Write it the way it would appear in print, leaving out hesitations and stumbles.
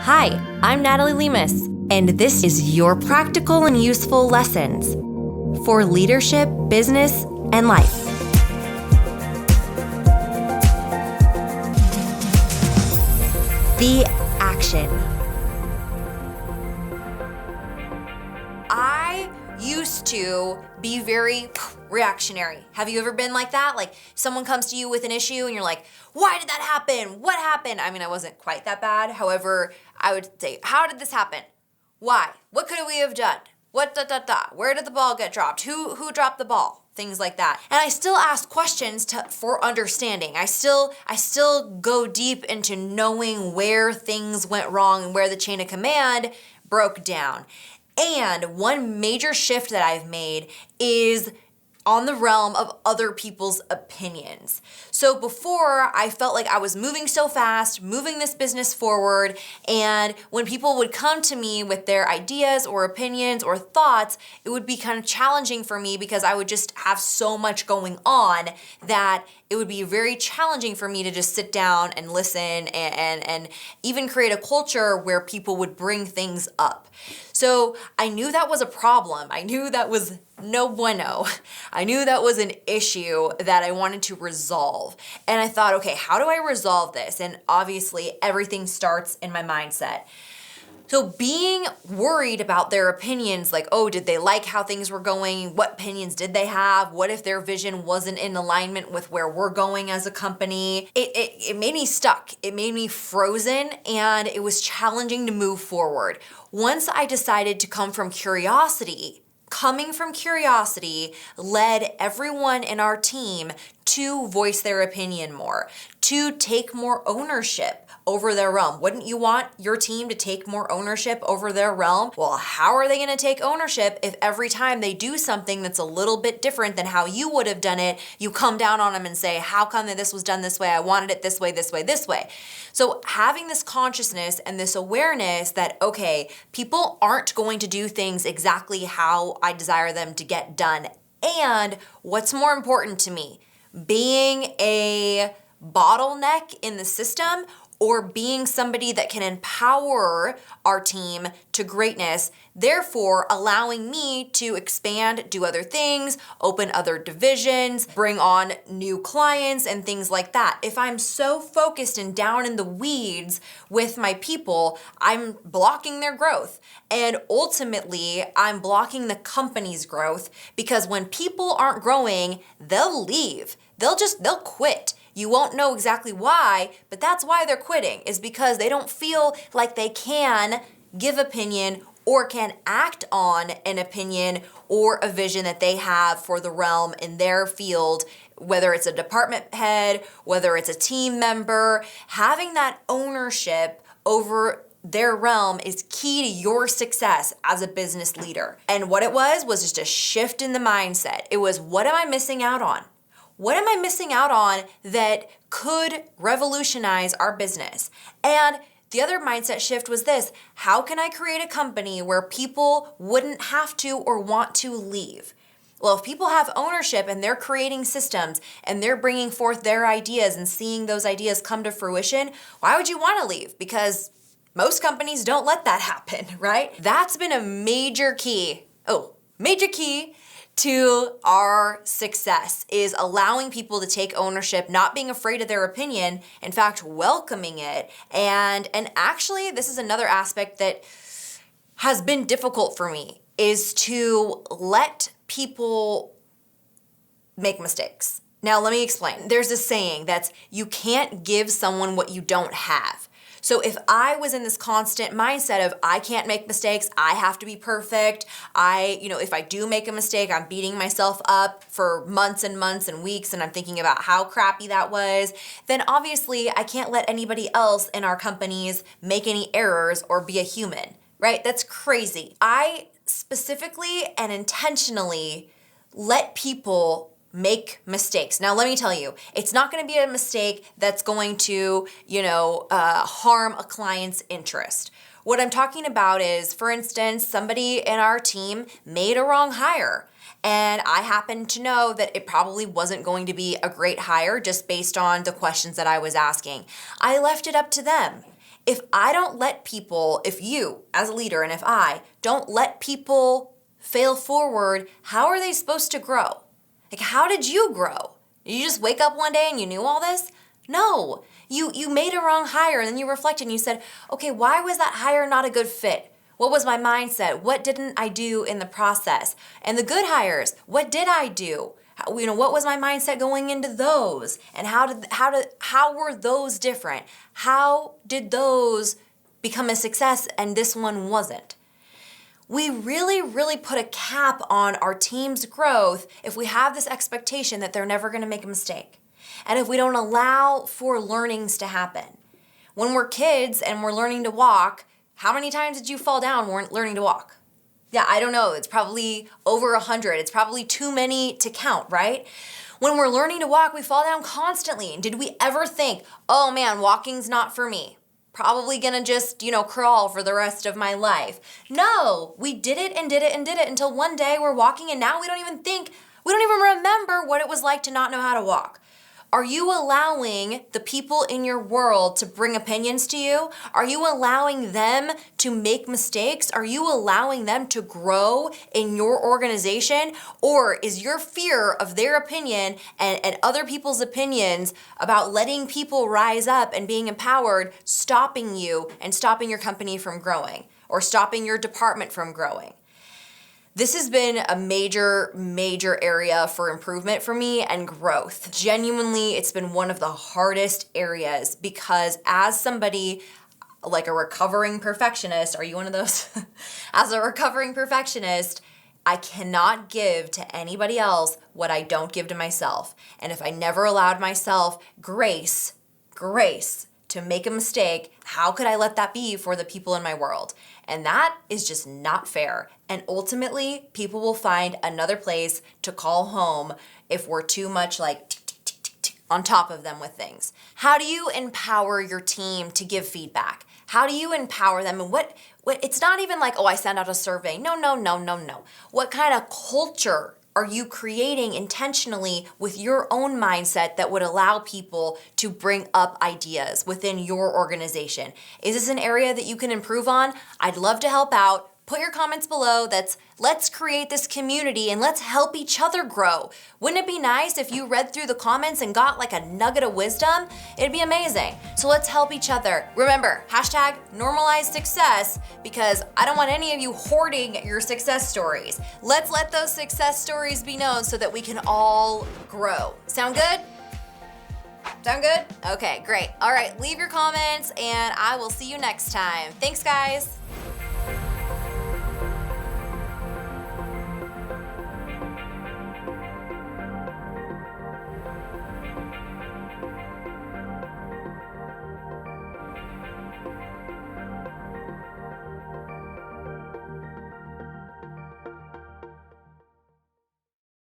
Hi, I'm Natalie Lemus, and this is your practical and useful lessons for leadership, business, and life. The action. I used to be very reactionary. Have you ever been like that? Like someone comes to you with an issue and you're like, why did that happen? What happened? I mean, I wasn't quite that bad. However, I would say, how did this happen? Why? What could we have done? What Where did the ball get dropped? Who dropped the ball? Things like that. And I still ask questions for understanding. I still go deep into knowing where things went wrong and where the chain of command broke down. And one major shift that I've made is on the realm of other people's opinions. So before, I felt like I was moving so fast, moving this business forward, and when people would come to me with their ideas or opinions or thoughts, it would be kind of challenging for me because I would just have so much going on that it would be very challenging for me to just sit down and listen and even create a culture where people would bring things up. So I knew that was a problem. I knew that was no bueno. I knew that was an issue that I wanted to resolve. And I thought, okay, how do I resolve this? And obviously everything starts in my mindset. So being worried about their opinions, like, oh, did they like how things were going? What opinions did they have? What if their vision wasn't in alignment with where we're going as a company? It made me stuck. It made me frozen, and it was challenging to move forward. Once I decided to come from curiosity, coming from curiosity led everyone in our team to voice their opinion more, to take more ownership over their realm. Wouldn't you want your team to take more ownership over their realm? Well, how are they going to take ownership if every time they do something that's a little bit different than how you would have done it, you come down on them and say, how come that this was done this way? I wanted it this way, this way, this way. So having this consciousness and this awareness that, okay, people aren't going to do things exactly how I desire them to get done. And what's more important to me, being a bottleneck in the system or being somebody that can empower our team to greatness, therefore allowing me to expand, do other things, open other divisions, bring on new clients and things like that. If I'm so focused and down in the weeds with my people, I'm blocking their growth. And ultimately, I'm blocking the company's growth because when people aren't growing, they'll leave. They'll quit. You won't know exactly why, but that's why they're quitting, is because they don't feel like they can give opinion or can act on an opinion or a vision that they have for the realm in their field, whether it's a department head, whether it's a team member. Having that ownership over their realm is key to your success as a business leader. And what it was just a shift in the mindset. It was, what am I missing out on? What am I missing out on that could revolutionize our business? And the other mindset shift was this: how can I create a company where people wouldn't have to or want to leave? Well, if people have ownership and they're creating systems and they're bringing forth their ideas and seeing those ideas come to fruition, why would you want to leave? Because most companies don't let that happen, right? That's been a major key to our success, is allowing people to take ownership, not being afraid of their opinion, in fact, welcoming it. And actually, this is another aspect that has been difficult for me, is to let people make mistakes. Now, let me explain. There's a saying that's, you can't give someone what you don't have. So if I was in this constant mindset of, I can't make mistakes, I have to be perfect, if I do make a mistake, I'm beating myself up for months and months and weeks, and I'm thinking about how crappy that was, then obviously I can't let anybody else in our companies make any errors or be a human, right? That's crazy. I specifically and intentionally let people make mistakes. Now, let me tell you, it's not going to be a mistake that's going to, harm a client's interest. What I'm talking about is, for instance, somebody in our team made a wrong hire. And I happened to know that it probably wasn't going to be a great hire just based on the questions that I was asking. I left it up to them. If I don't let people, if you as a leader and if I don't let people fail forward, how are they supposed to grow? Like, how did you grow? Did you just wake up one day and you knew all this? No, you made a wrong hire and then you reflected and you said, okay, why was that hire not a good fit? What was my mindset? What didn't I do in the process? And the good hires, what did I do? What was my mindset going into those? And how were those different? How did those become a success and this one wasn't? We really, really put a cap on our team's growth if we have this expectation that they're never going to make a mistake. And if we don't allow for learnings to happen. When we're kids and we're learning to walk, how many times did you fall down when learning to walk? Yeah, I don't know. It's probably over 100. It's probably too many to count, right? When we're learning to walk, we fall down constantly. And did we ever think, oh man, walking's not for me? Probably gonna just, crawl for the rest of my life. No, we did it and did it and did it until one day we're walking and now we don't even remember what it was like to not know how to walk. Are you allowing the people in your world to bring opinions to you? Are you allowing them to make mistakes? Are you allowing them to grow in your organization? Or is your fear of their opinion and other people's opinions about letting people rise up and being empowered stopping you and stopping your company from growing or stopping your department from growing? This has been a major, major area for improvement for me and growth. Genuinely, it's been one of the hardest areas because as somebody like a recovering perfectionist, are you one of those? As a recovering perfectionist, I cannot give to anybody else what I don't give to myself. And if I never allowed myself grace to make a mistake, how could I let that be for the people in my world? And that is just not fair. And ultimately, people will find another place to call home if we're too much like on top of them with things. How do you empower your team to give feedback? How do you empower them? And what it's not even like, oh, I send out a survey. No. What kind of culture are you creating intentionally with your own mindset that would allow people to bring up ideas within your organization? Is this an area that you can improve on? I'd love to help out. Put your comments below. Let's create this community and let's help each other grow. Wouldn't it be nice if you read through the comments and got like a nugget of wisdom? It'd be amazing. So let's help each other. Remember, #normalize success because I don't want any of you hoarding your success stories. Let's let those success stories be known so that we can all grow. Sound good? Sound good? Okay, great. All right, leave your comments and I will see you next time. Thanks, guys.